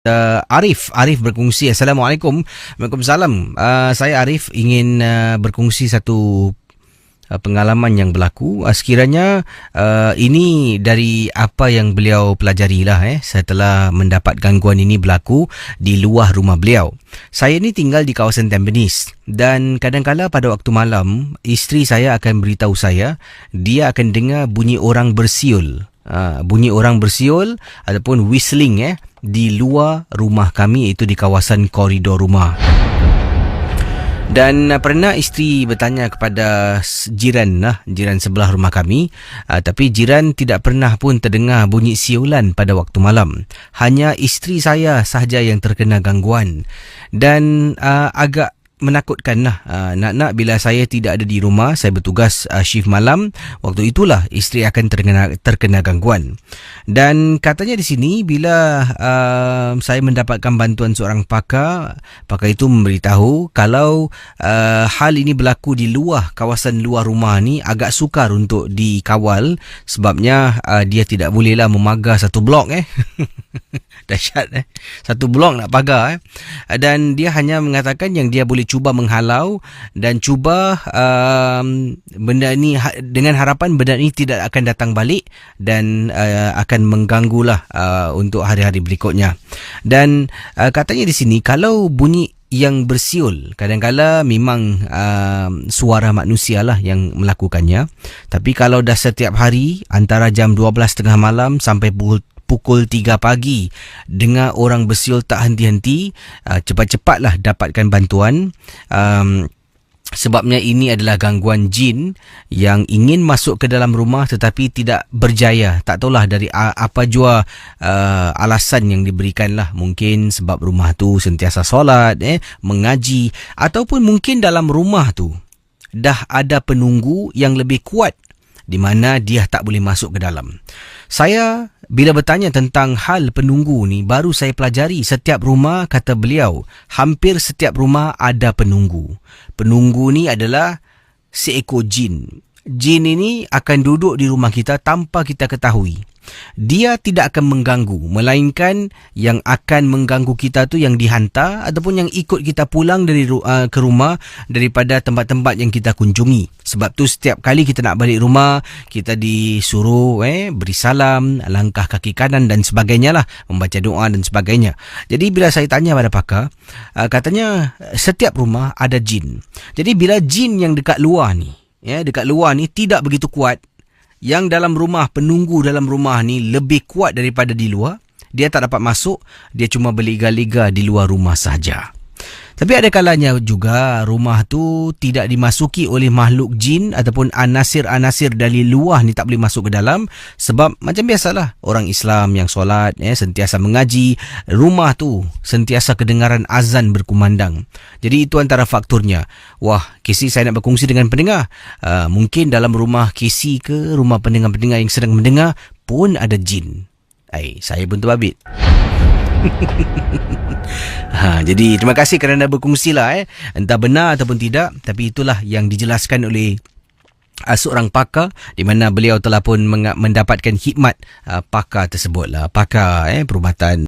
Arif berkongsi. Assalamualaikum. Waalaikumsalam. Saya Arif ingin berkongsi satu pengalaman yang berlaku. Sekiranya ini dari apa yang beliau pelajari lah setelah mendapat gangguan ini berlaku di luar rumah beliau. Saya ni tinggal di kawasan Tampines dan kadang-kala pada waktu malam isteri saya akan beritahu saya dia akan dengar bunyi orang bersiul. Bunyi orang bersiul ataupun whistling di luar rumah kami, iaitu di kawasan koridor rumah. Dan pernah isteri bertanya kepada jiran sebelah rumah kami, tapi jiran tidak pernah pun terdengar bunyi siulan pada waktu malam. Hanya isteri saya sahaja yang terkena gangguan. Dan agak menakutkan nak bila saya tidak ada di rumah, saya bertugas shift malam, waktu itulah isteri akan terkena gangguan. Dan katanya di sini bila saya mendapatkan bantuan seorang pakar itu memberitahu kalau hal ini berlaku di luar kawasan luar rumah ni agak sukar untuk dikawal, sebabnya dia tidak bolehlah memagar satu blok dahsyat satu blok nak pagar dan dia hanya mengatakan yang dia boleh cuba menghalau dan cuba benda ni dengan harapan benda ni tidak akan datang balik dan akan mengganggulah untuk hari-hari berikutnya. Dan katanya di sini kalau bunyi yang bersiul kadang-kala memang suara manusia lah yang melakukannya, tapi kalau dah setiap hari antara jam 12.30 malam sampai pukul 3 pagi dengar orang bersiul tak henti-henti, cepat-cepatlah dapatkan bantuan. Sebabnya ini adalah gangguan jin yang ingin masuk ke dalam rumah tetapi tidak berjaya. Tak tahulah dari apa jua alasan yang diberikan lah. Mungkin sebab rumah tu sentiasa solat, mengaji, ataupun mungkin dalam rumah tu dah ada penunggu yang lebih kuat di mana dia tak boleh masuk ke dalam. Saya bila bertanya tentang hal penunggu ni, baru saya pelajari setiap rumah, kata beliau, hampir setiap rumah ada penunggu. Penunggu ni adalah seekor jin. Jin ini akan duduk di rumah kita tanpa kita ketahui. Dia tidak akan mengganggu, melainkan yang akan mengganggu kita tu yang dihantar ataupun yang ikut kita pulang dari ke rumah daripada tempat-tempat yang kita kunjungi. Sebab tu setiap kali kita nak balik rumah, kita disuruh beri salam, langkah kaki kanan dan sebagainya lah, membaca doa dan sebagainya. Jadi bila saya tanya pada pakar, katanya setiap rumah ada jin. Jadi bila jin yang dekat luar ni tidak begitu kuat, yang dalam rumah, penunggu dalam rumah ni lebih kuat daripada di luar, dia tak dapat masuk, dia cuma berliga-liga di luar rumah sahaja. Tapi ada kalanya juga rumah tu tidak dimasuki oleh makhluk jin ataupun anasir-anasir dari luar ni tak boleh masuk ke dalam, sebab macam biasalah orang Islam yang solat sentiasa mengaji, rumah tu sentiasa kedengaran azan berkumandang. Jadi itu antara faktornya. Wah, KC saya nak berkongsi dengan pendengar, mungkin dalam rumah KC ke rumah pendengar-pendengar yang sedang mendengar pun ada jin. Saya pun terbabit. Jadi terima kasih kerana berkongsi lah entah benar ataupun tidak, tapi itulah yang dijelaskan oleh seorang pakar, di mana beliau telah pun mendapatkan khidmat pakar tersebut lah, pakar perubatan.